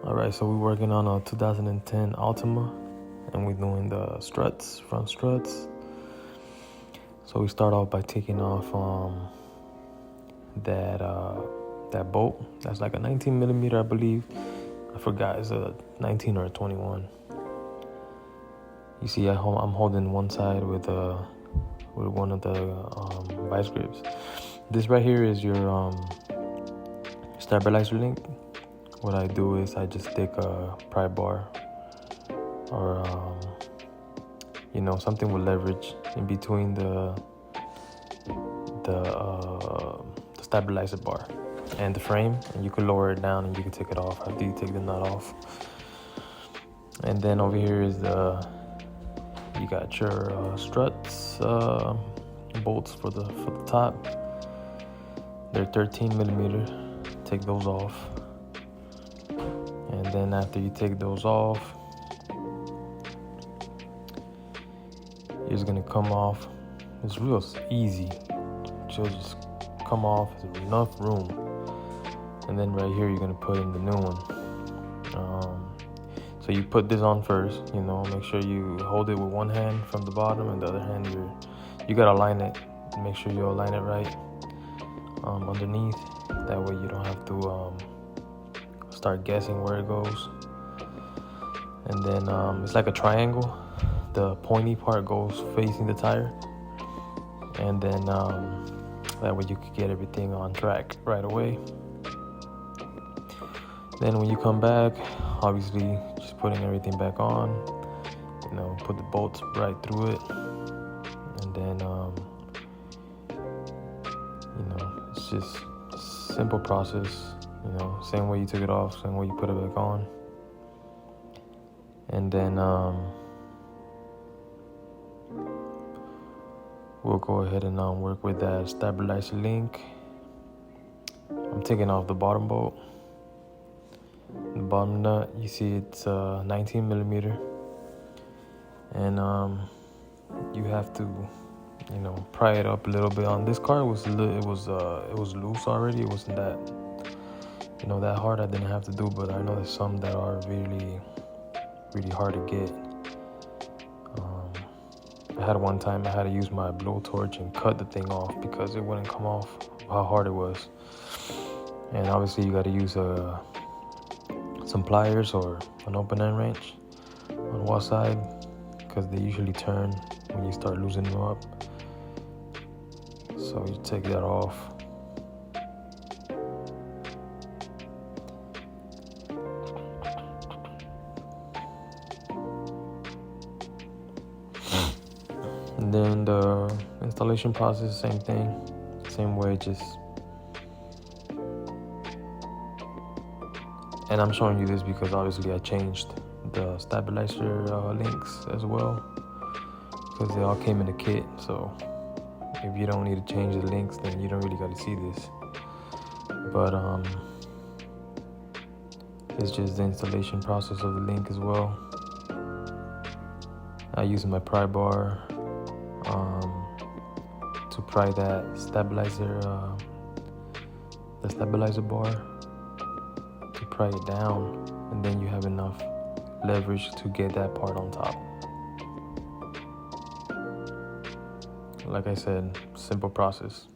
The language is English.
Alright, so we're working on a 2010 Altima, and we're doing the struts, front struts. So we start off by taking off that bolt. That's like a 19 millimeter, I believe. I forgot, it's a 19 or a 21. You see, I'm holding one side with one of the vice grips. This right here is your stabilizer link. What I do is I just stick a pry bar or something with leverage in between the stabilizer bar and the frame, and you can lower it down and you can take it off after you take the nut off. And then over here is you got your struts bolts for the top. They're 13 millimeter. Take those off. And then after you take those off, it's gonna come off. It's real easy. She'll just come off. There's enough room. And then right here, you're gonna put in the new one. So you put this on first. Make sure you hold it with one hand from the bottom, and the other hand you gotta align it. Make sure you align it right underneath. That way you don't have to start guessing where it goes. And then it's like a triangle. The pointy part goes facing the tire, and then that way you could get everything on track right away. Then when you come back, obviously just putting everything back on, put the bolts right through it, and then it's just simple process. Same way you took it off, same way you put it back on. And then we'll go ahead and work with that stabilizer link. I'm taking off the bottom bolt. The bottom nut, you see it's 19 millimeter. And you have to pry it up a little bit. On this car, it was loose already. It wasn't that hard. I didn't have to do, but I know there's some that are really, really hard to get. I had one time I had to use my blowtorch and cut the thing off because it wouldn't come off. How hard it was. And obviously you got to use some pliers or an open end wrench on one side, because they usually turn when you start loosening them up. So you take that off. And then the installation process, same thing, same way, and I'm showing you this because obviously I changed the stabilizer links as well, because they all came in a kit. So if you don't need to change the links, then you don't really got to see this. But it's just the installation process of the link as well. I use my pry bar to pry that stabilizer bar, to pry it down, and then you have enough leverage to get that part on top. Like I said, simple process.